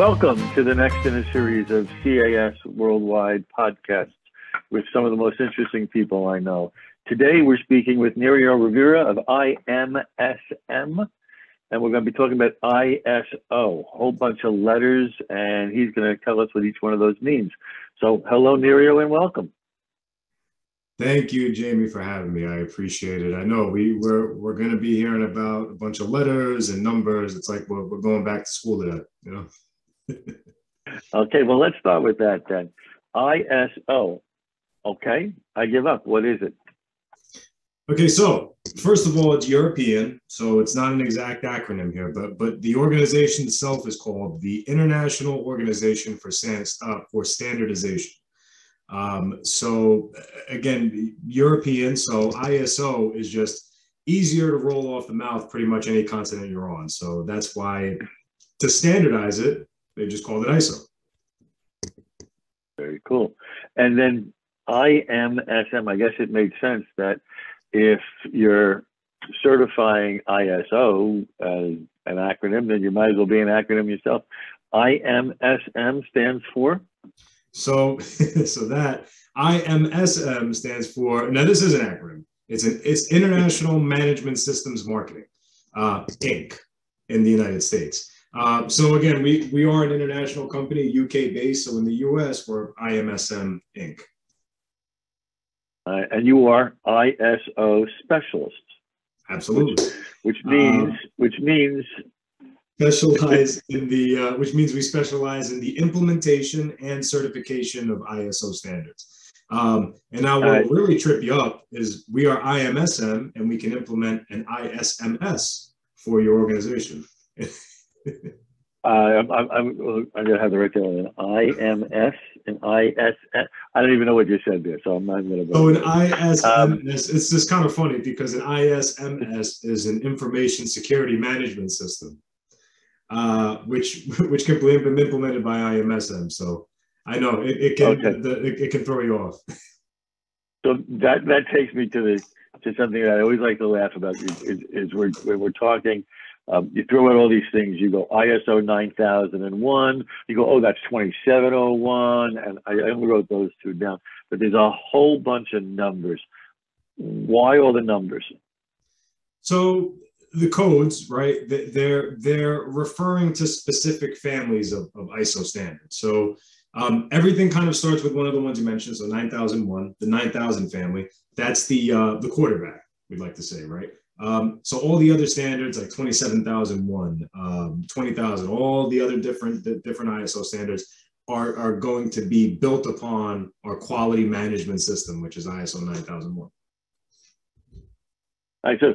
Welcome to the next in a series of CAS Worldwide podcasts with some of the most interesting people I know. Today we're speaking with Nerio Rivera of IMSM, and we're going to be talking about ISO, a whole bunch of letters, and he's going to tell us what each one of those means. So hello, Nerio, and welcome. Thank you, Jamie, for having me. I appreciate it. I know we're going to be hearing about a bunch of letters and numbers. It's like we're going back to school today, you know? Okay, well, let's start with that then. ISO. Okay, I give up. What is it? Okay, so first of all, it's European, so it's not an exact acronym here, but the organization itself is called the International Organization for Standardization. So again, European, so ISO is just easier to roll off the mouth pretty much any continent you're on. So that's why to standardize it, they just called it ISO. Very cool. And then IMSM, I guess it made sense that if you're certifying ISO as an acronym, then you might as well be an acronym yourself. IMSM stands for? So that IMSM stands for, now this is an acronym. It's International Management Systems Marketing, Inc. in the United States. So again, we are an international company, UK based. So in the US, we're IMSM Inc. And you are ISO specialists. Absolutely. Which means specialize in the which means we specialize in the implementation and certification of ISO standards. And now what will really trip you up is we are IMSM and we can implement an ISMS for your organization. I'm gonna have the right there. An IMS and ISS. I don't even know what you said there, so I'm not gonna. So an ISMS, it's just kind of funny because an ISMS is an information security management system, which can be implemented by IMSM. So I know it can throw you off. So that takes me to something that I always like to laugh about is when we're talking. You throw out all these things, you go ISO 9001, you go, oh, that's 2701, and I only wrote those two down, but there's a whole bunch of numbers. Why all the numbers? So the codes, right, they're referring to specific families of ISO standards. So everything kind of starts with one of the ones you mentioned, so 9001, the 9000 family, that's the quarterback, we'd like to say, right? So all the other standards like 27,001, 20,000, all the other different ISO standards are going to be built upon our quality management system, which is ISO 9001. All right, so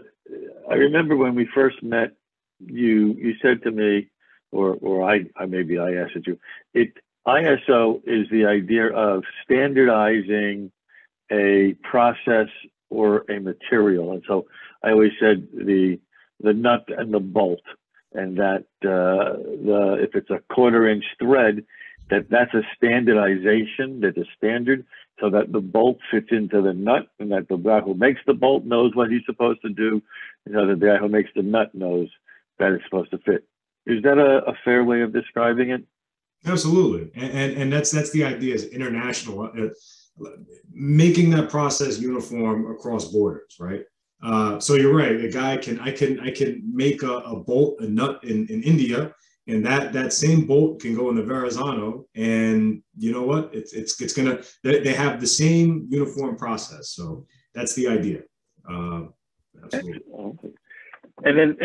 I remember when we first met, you said to me, or I maybe I asked you, ISO is the idea of standardizing a process or a material, and so I always said the nut and the bolt, and that if it's a 1/4 inch thread, that's a standardization, that's a standard, so that the bolt fits into the nut, and that the guy who makes the bolt knows what he's supposed to do, and the guy who makes the nut knows that it's supposed to fit. Is that a fair way of describing it? Absolutely, and that's the idea, is international, making that process uniform across borders, right? So you're right. I can make a bolt, a nut in India, and that same bolt can go in the Verrazano, and you know what? It's gonna, they have the same uniform process. So that's the idea. Absolutely. And then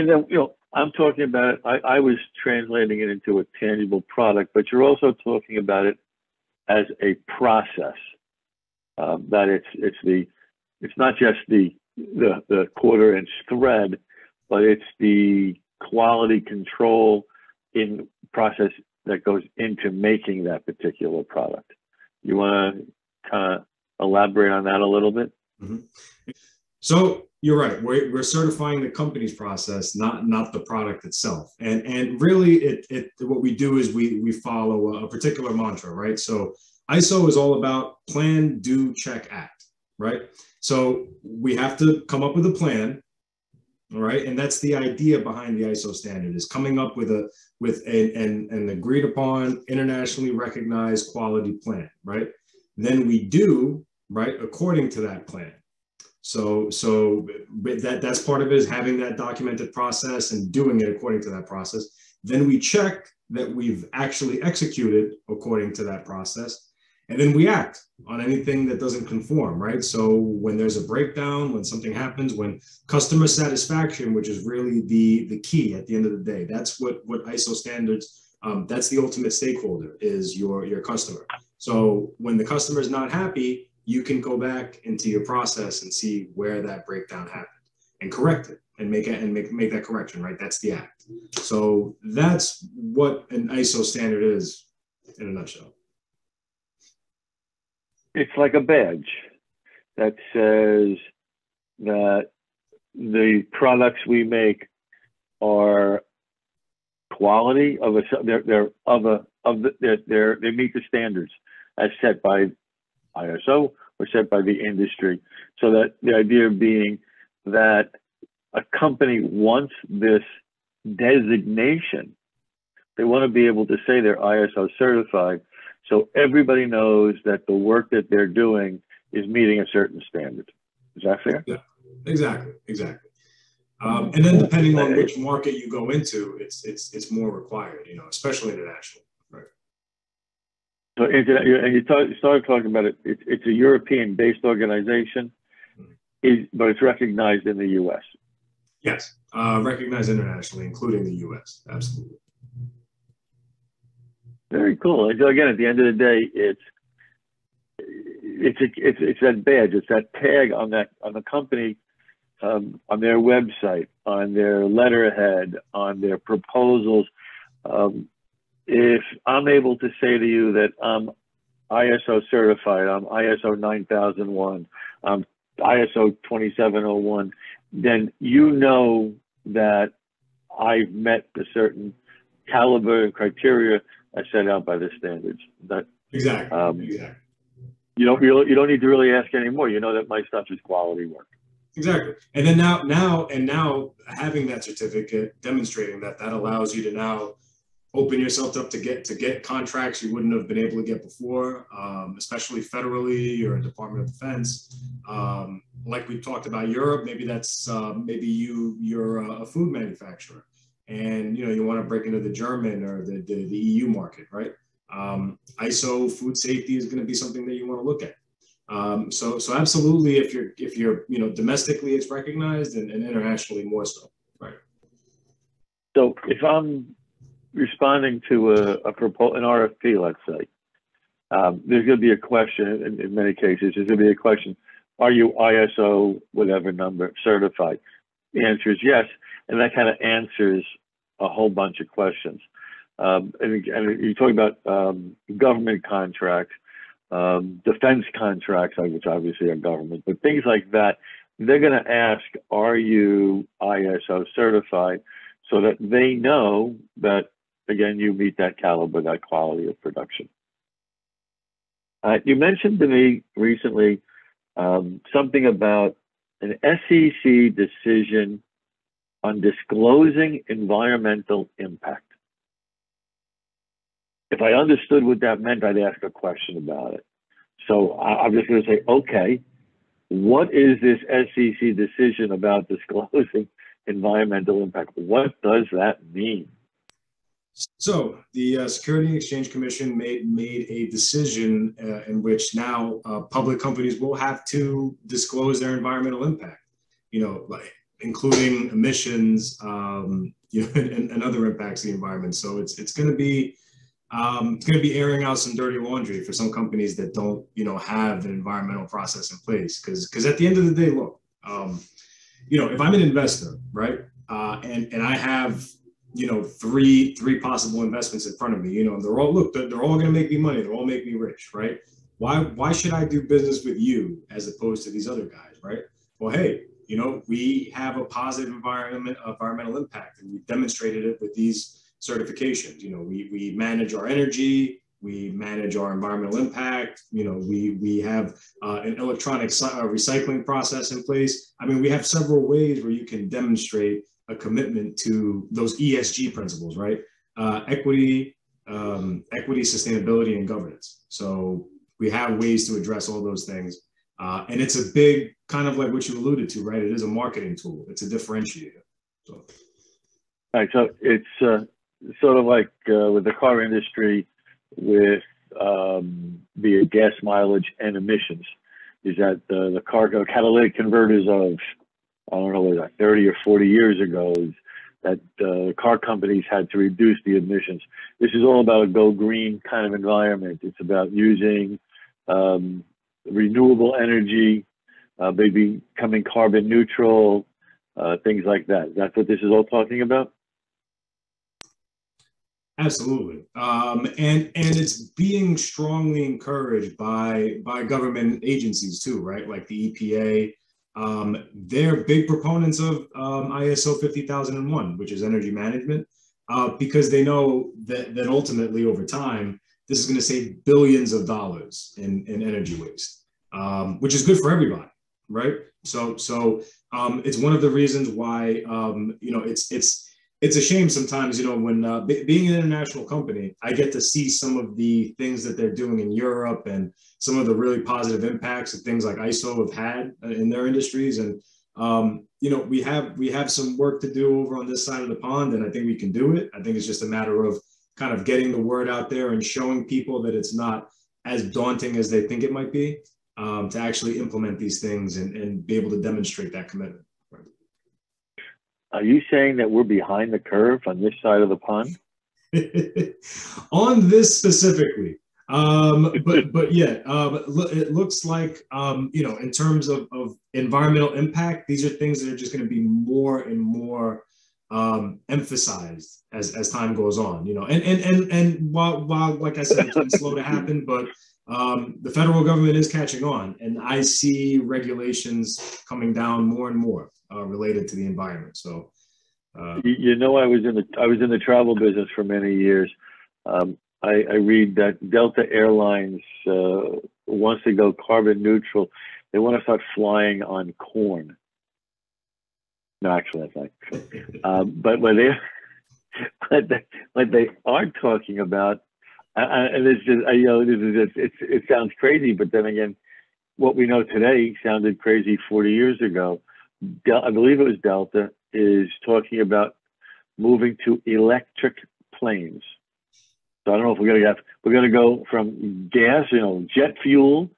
I'm talking about it. I was translating it into a tangible product, but you're also talking about it as a process. That it's not just the 1/4 inch thread, but it's the quality control in process that goes into making that particular product. You want to kind of elaborate on that a little bit? Mm-hmm. So you're right. We're certifying the company's process, not the product itself. And really, what we do is we follow a particular mantra, right? So ISO is all about plan, do, check, act, right? So we have to come up with a plan, All right, and that's the idea behind the ISO standard, is coming up with an agreed upon, internationally recognized quality plan, right? Then we do, right, according to that plan. So that's part of it, is having that documented process and doing it according to that process. Then we check that we've actually executed according to that process. And then we act on anything that doesn't conform, right? So when there's a breakdown, when something happens, when customer satisfaction, which is really the key at the end of the day, that's what ISO standards, that's the ultimate stakeholder, is your customer. So when the customer is not happy, you can go back into your process and see where that breakdown happened and correct it and make that correction, right? That's the act. So that's what an ISO standard is in a nutshell. It's like a badge that says that the products we make are quality of a, they meet the standards as set by ISO or set by the industry. So that the idea being that a company wants this designation, they want to be able to say they're ISO certified, so everybody knows that the work that they're doing is meeting a certain standard. Is that fair? Yeah, exactly. And then depending on which market you go into, it's more required, especially international. Right. So, and you started talking about it. It's a European-based organization, but it's recognized in the U.S. Yes, recognized internationally, including the U.S. Absolutely. Very cool. And so again, at the end of the day, it's that badge, it's that tag on the company, on their website, on their letterhead, on their proposals. If I'm able to say to you that I'm ISO certified, I'm ISO 9001, I'm ISO 2701, then you know that I've met the certain caliber and criteria as set out by the standards. That exactly. You don't need to really ask anymore. You know that my stuff is quality work. Exactly. And then now having that certificate, demonstrating that allows you to now open yourself up to get contracts you wouldn't have been able to get before, especially federally or Department of Defense. Like we talked about Europe, maybe that's maybe you're a food manufacturer, and you want to break into the German or the EU market, right? ISO food safety is going to be something that you want to look at. So absolutely, if you're domestically it's recognized, and internationally more so, right? So if I'm responding to a proposal, an RFP, let's say, there's going to be a question. In many cases, there's going to be a question: are you ISO whatever number certified? The answer is yes, and that kind of answers a whole bunch of questions. And you're talking about government contracts, defense contracts, which obviously are government, but things like that. They're going to ask, are you ISO certified, so that they know that, again, you meet that caliber, that quality of production. You mentioned to me recently something about an SEC decision on disclosing environmental impact. If I understood what that meant, I'd ask a question about it. So I'm just going to say, okay, what is this SEC decision about disclosing environmental impact? What does that mean? So the Security and Exchange Commission made a decision in which now public companies will have to disclose their environmental impact, like including emissions, and other impacts of the environment. So it's going to be airing out some dirty laundry for some companies that don't have an environmental process in place. Because at the end of the day, look, if I'm an investor, right, and I have three possible investments in front of me, and they're all going to make me money, they're all make me rich, right? Why should I do business with you as opposed to these other guys, right? Well, hey, we have a positive environmental impact, and we've demonstrated it with these certifications. We manage our energy, We manage our environmental impact. We have an electronic recycling process in place. I mean, we have several ways where you can demonstrate a commitment to those ESG principles, right? Equity, sustainability, and governance. So we have ways to address all those things. And it's a big, kind of like what you alluded to, right? It is a marketing tool. It's a differentiator. So. All right. So it's sort of like with the car industry with the gas mileage and emissions, is that the catalytic converters of, I don't know, like 30 or 40 years ago, is that car companies had to reduce the emissions. This is all about a go green kind of environment. It's about using renewable energy, maybe becoming carbon neutral, things like that. That's what this is all talking about? Absolutely. And it's being strongly encouraged by government agencies too, right? Like the EPA. They're big proponents of ISO 50001, which is energy management, because they know that ultimately over time, this is going to save billions of dollars in energy waste, which is good for everybody, right? So it's one of the reasons why it's a shame sometimes, when being an international company, I get to see some of the things that they're doing in Europe and some of the really positive impacts that things like ISO have had in their industries. And, we have some work to do over on this side of the pond, and I think we can do it. I think it's just a matter of kind of getting the word out there and showing people that it's not as daunting as they think it might be, to actually implement these things and be able to demonstrate that commitment. Are you saying that we're behind the curve on this side of the pond? On this specifically, but yeah, it looks like in terms of environmental impact, these are things that are just going to be more and more emphasized as time goes on. And while like I said, it's been slow to happen, but the federal government is catching on, and I see regulations coming down more and more related to the environment. So, I was in the travel business for many years. I read that Delta Airlines wants to go carbon neutral. They want to start flying on corn. No, actually, that's not. But what they are talking about, and it's just, it sounds crazy, but then again, what we know today sounded crazy 40 years ago. I believe it was Delta is talking about moving to electric planes. So I don't know if we're going to go from gas, jet fuel,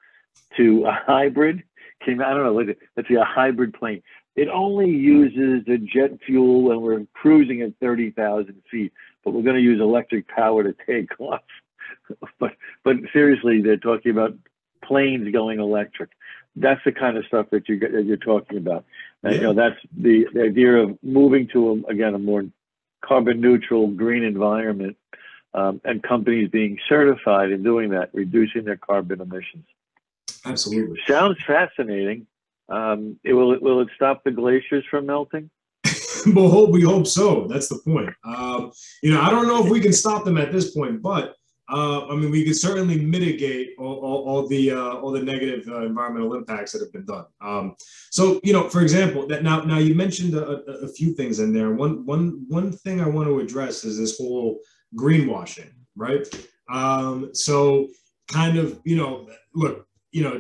to a hybrid. I don't know. Let's see, a hybrid plane. It only uses the jet fuel when we're cruising at 30,000 feet, but we're going to use electric power to take off. But seriously, they're talking about planes going electric. That's the kind of stuff that you're talking about. And, that's the idea of moving to, a more carbon neutral, green environment, and companies being certified in doing that, reducing their carbon emissions. Absolutely. Sounds fascinating. Will it stop the glaciers from melting? We hope so. That's the point. I don't know if we can stop them at this point, but we can certainly mitigate all the negative environmental impacts that have been done. So, for example, that now you mentioned a few things in there. One thing I want to address is this whole greenwashing, right? So kind of, look,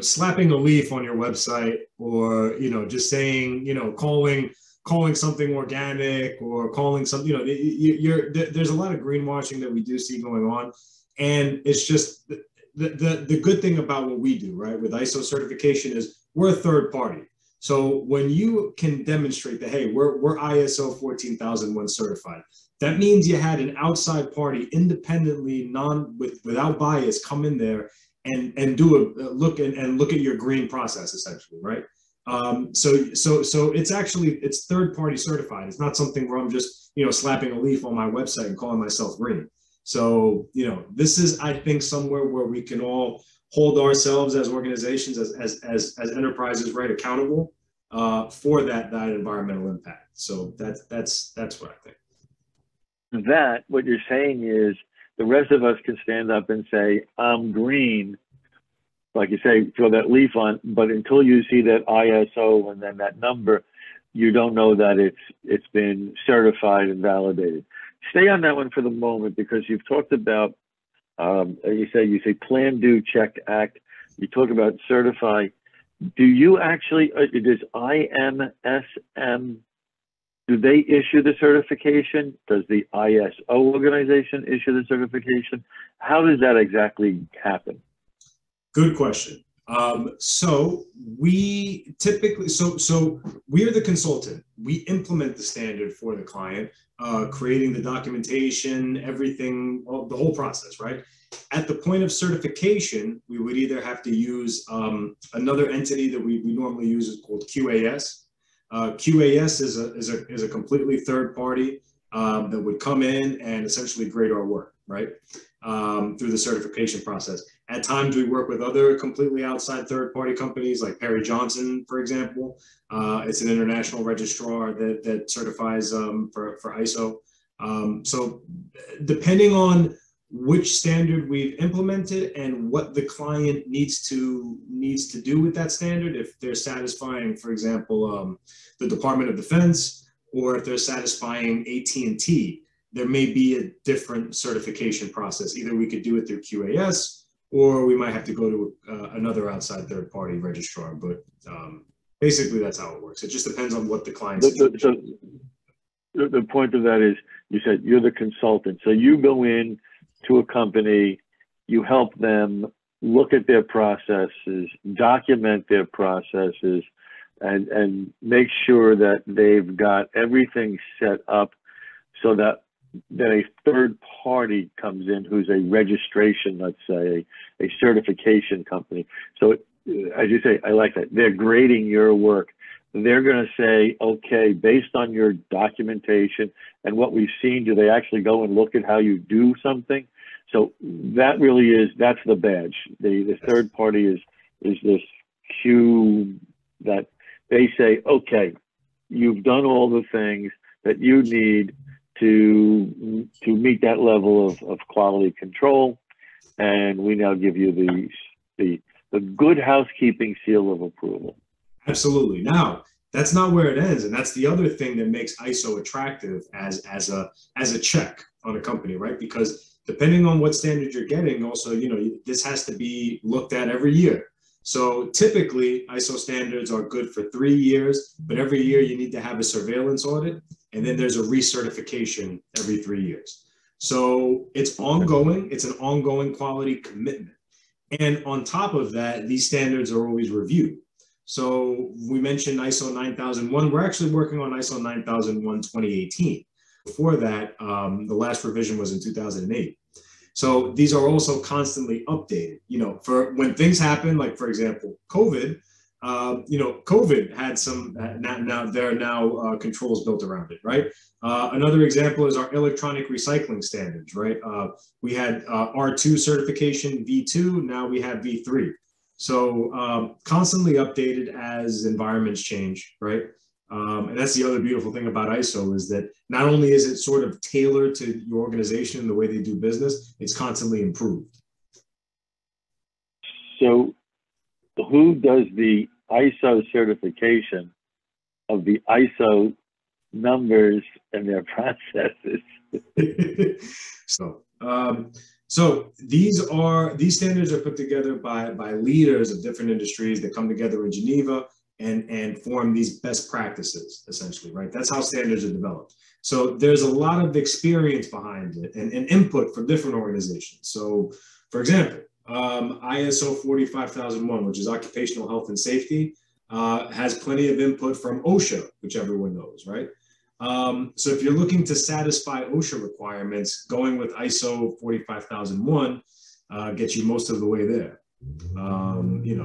slapping a leaf on your website, or, just saying, calling something organic, or calling something, there's a lot of greenwashing that we do see going on. And it's just the good thing about what we do, right, with ISO certification is we're a third party. So when you can demonstrate that, hey, we're ISO 14001 certified, that means you had an outside party independently, without bias, come in there and do a look at your green process, essentially, right? So it's third party certified. It's not something where I'm just slapping a leaf on my website and calling myself green. So, this is, I think, somewhere where we can all hold ourselves as organizations, as enterprises, right, accountable for that environmental impact. So that's what I think. What you're saying is the rest of us can stand up and say, I'm green, like you say, throw that leaf on, but until you see that ISO and then that number, you don't know that it's been certified and validated. Stay on that one for the moment, because you've talked about, you say plan, do, check, act. You talk about certify. Do you actually, does IMSM, do they issue the certification? Does the ISO organization issue the certification? How does that exactly happen? Good question. So we typically, so we are the consultant. We implement the standard for the client, creating the documentation, everything, the whole process, right? At the point of certification, we would either have to use another entity that we normally use is called QAS. QAS is a completely third party that would come in and essentially grade our work, right? Through the certification process. At times, we work with other completely outside third-party companies like Perry Johnson, for example. It's an international registrar that certifies for ISO. So depending on which standard we've implemented and what the client needs to do with that standard, if they're satisfying, for example, the Department of Defense, or if they're satisfying AT&T, there may be a different certification process. Either we could do it through QAS, or we might have to go to another outside third-party registrar. But basically, that's how it works. It just depends on what the client's situation. So the point of that is, you said you're the consultant. So you go in to a company, you help them look at their processes, document their processes, and make sure that they've got everything set up so that a third party comes in who's a registration, let's say, a certification company. So as you say, I like that. They're grading your work. They're going to say, okay, based on your documentation and what we've seen, do they actually go and look at how you do something? So that really is, that's the badge. The third party is this cue that they say, okay, you've done all the things that you need to meet that level of quality control, and we now give you the good housekeeping seal of approval. Absolutely. Now, that's not where it ends, and that's the other thing that makes ISO attractive as a check on a company, right? Because depending on what standard you're getting, also, this has to be looked at every year. So typically, ISO standards are good for 3 years, but every year you need to have a surveillance audit, and then there's a recertification every 3 years. So it's ongoing. It's an ongoing quality commitment. And on top of that, these standards are always reviewed. So we mentioned ISO 9001. We're actually working on ISO 9001 2018. Before that, the last revision was in 2008. So these are also constantly updated, for when things happen, like, for example, COVID, COVID had some, now there are now controls built around it, right? Another example is our electronic recycling standards, right? We had R2 certification, V2, now we have V3. So constantly updated as environments change, right? And that's the other beautiful thing about ISO, is that not only is it sort of tailored to your organization and the way they do business, it's constantly improved. So who does the ISO certification of the ISO numbers and their processes? So these standards are put together by leaders of different industries that come together in Geneva and form these best practices, essentially, right? That's how standards are developed. So there's a lot of experience behind it and input from different organizations. So, for example, ISO 45001, which is Occupational Health and Safety, has plenty of input from OSHA, which everyone knows, right? So if you're looking to satisfy OSHA requirements, going with ISO 45001 gets you most of the way there.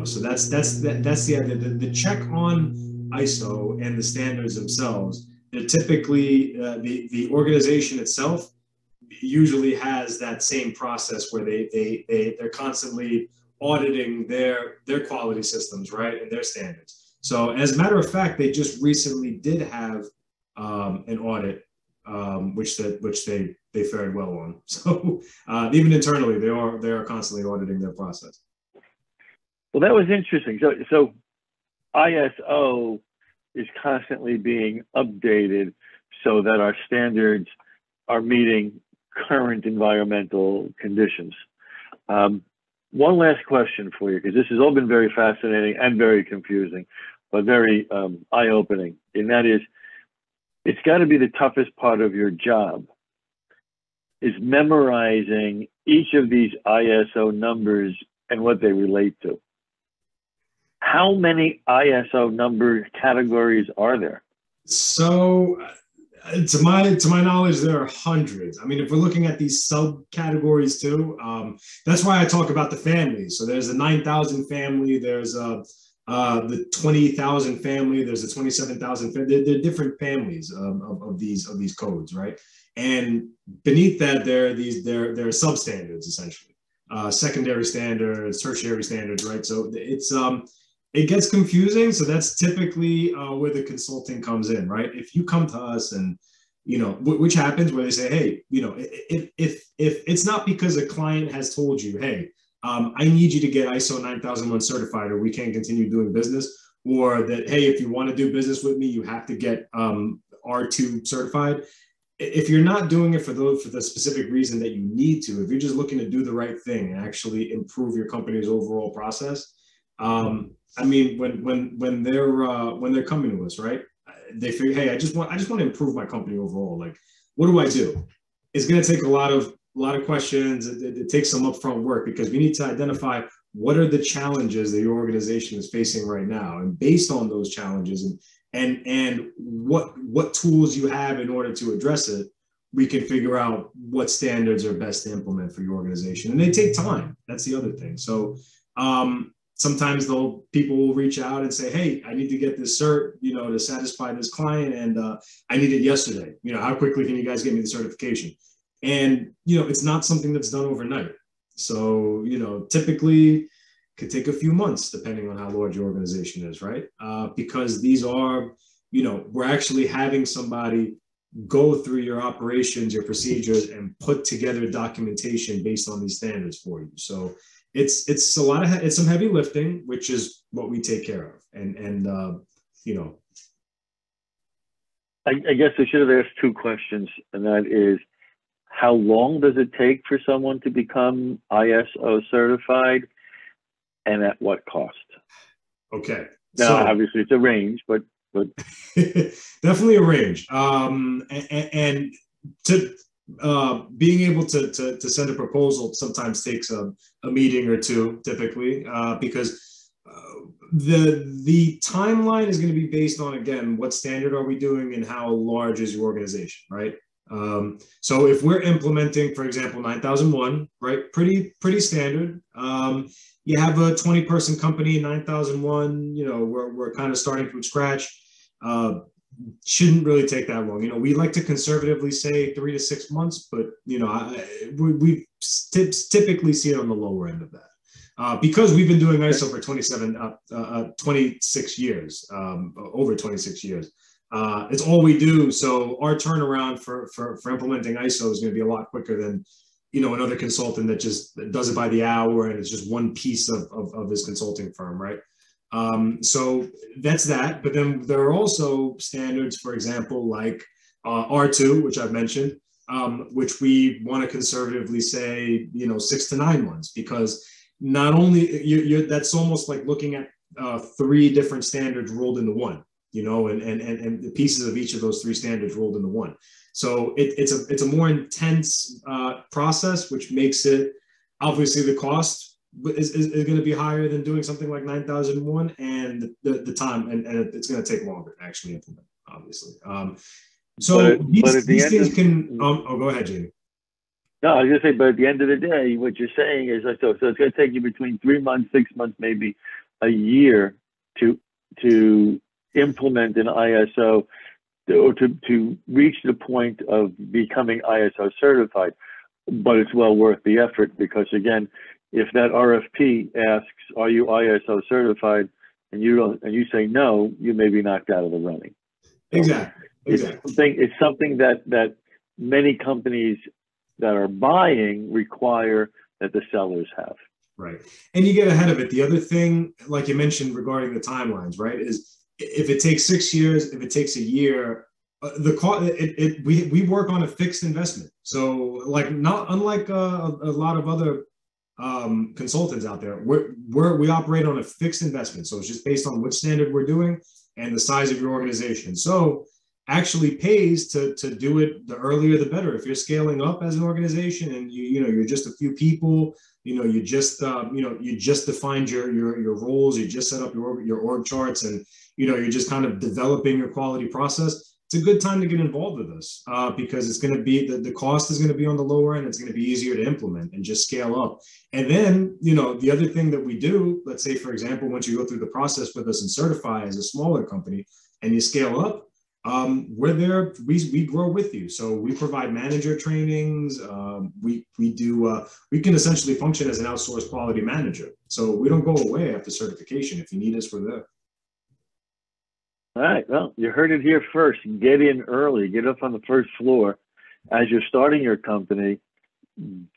So that's the idea. The check on ISO and the standards themselves, they're typically the organization itself usually has that same process where they're constantly auditing their quality systems, right, and their standards. So as a matter of fact, they just recently did have an audit which they fared well on. So even internally, they are constantly auditing their process. Well, that was interesting. So ISO is constantly being updated so that our standards are meeting current environmental conditions. One last question for you, because this has all been very fascinating and very confusing, but very eye-opening, and that is, it's got to be the toughest part of your job, is memorizing each of these ISO numbers and what they relate to. How many ISO number categories are there? So, to my knowledge, there are hundreds. I mean, if we're looking at these subcategories too, that's why I talk about the families. So there's the 9,000 family, there's the 20,000 family, there's the 27,000 family. They're different families of these codes, right? And beneath that, there are substandards essentially, secondary standards, tertiary standards, right? So it gets confusing. So that's typically where the consulting comes in, right? If you come to us and, which happens where they say, hey, if it's not because a client has told you, hey, I need you to get ISO 9001 certified or we can't continue doing business, or that, hey, if you want to do business with me, you have to get R2 certified. If you're not doing it for the specific reason that you need to, if you're just looking to do the right thing and actually improve your company's overall process, I mean, when they're coming to us, right? They figure, hey, I just want to improve my company overall. Like, what do I do? It's going to take a lot of questions. It takes some upfront work because we need to identify what are the challenges that your organization is facing right now, and based on those challenges and what tools you have in order to address it, we can figure out what standards are best to implement for your organization. And they take time. That's the other thing. So sometimes people will reach out and say, hey, I need to get this cert, to satisfy this client, and I need it yesterday. How quickly can you guys get me the certification? And, it's not something that's done overnight. So, typically could take a few months depending on how large your organization is, right? Because these are, we're actually having somebody go through your operations, your procedures, and put together documentation based on these standards for you. So it's a lot of, it's some heavy lifting, which is what we take care of. And I guess I should have asked two questions, and that is, how long does it take for someone to become ISO certified, and at what cost? Okay. Now, obviously it's a range, but definitely a range. And to being able to send a proposal sometimes takes a meeting or two, typically, because the timeline is going to be based on, again, what standard are we doing and how large is your organization, right? So if we're implementing, for example, 9001, right, pretty standard. You have a 20-person company, 9001, we're kind of starting from scratch. Shouldn't really take that long. We like to conservatively say 3 to 6 months, but we typically see it on the lower end of that. Because we've been doing ISO for 26 years, over 26 years. It's all we do. So our turnaround for implementing ISO is going to be a lot quicker than, another consultant that just does it by the hour and it's just one piece of his consulting firm, right? So that's that. But then there are also standards, for example, like R2, which I've mentioned, which we want to conservatively say, 6 to 9 months, because not only that's almost like looking at 3 different standards rolled into one. And the pieces of each of those 3 standards rolled into one. So it's a more intense process, which makes it, obviously the cost is going to be higher than doing something like 9001, and the time, and it's going to take longer to actually implement, obviously. These things can, go ahead, Jamie. No, I was going to say, but at the end of the day, what you're saying is, so it's going to take you between 3 months, 6 months, maybe a year to implement an ISO, or to reach the point of becoming ISO certified. But it's well worth the effort, because again, if that RFP asks, are you ISO certified, and you say no, you may be knocked out of the running. Exactly. Exactly. It's something that many companies that are buying require that the sellers have. Right. And you get ahead of it. The other thing, like you mentioned regarding the timelines, right, is if it takes 6 years, if it takes a year, we work on a fixed investment. So like not unlike a lot of other consultants out there, we operate on a fixed investment. So it's just based on which standard we're doing and the size of your organization. So actually pays to do it the earlier the better. If you're scaling up as an organization and you're just a few people, you just defined your roles, you just set up your org charts, and you're just kind of developing your quality process. It's a good time to get involved with this because it's going to be the cost is going to be on the lower end. It's going to be easier to implement and just scale up. And then, the other thing that we do, let's say, for example, once you go through the process with us and certify as a smaller company and you scale up, we're there. We grow with you. So we provide manager trainings. We can essentially function as an outsourced quality manager. So we don't go away after certification. If you need us, we're there. All right. Well, you heard it here first. Get in early. Get up on the first floor as you're starting your company.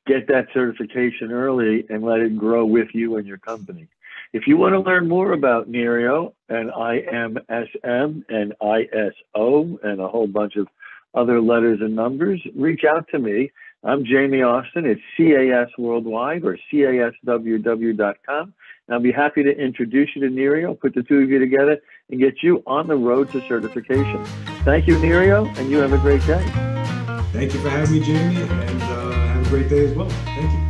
Get that certification early and let it grow with you and your company. If you want to learn more about Nerio and IMSM and ISO and a whole bunch of other letters and numbers, reach out to me. I'm Jamie Austin. It's CAS Worldwide or CASWW.com. And I'll be happy to introduce you to Nerio, put the two of you together, and get you on the road to certification. Thank you, Nerio, and you have a great day. Thank you for having me, Jamie, and have a great day as well. Thank you.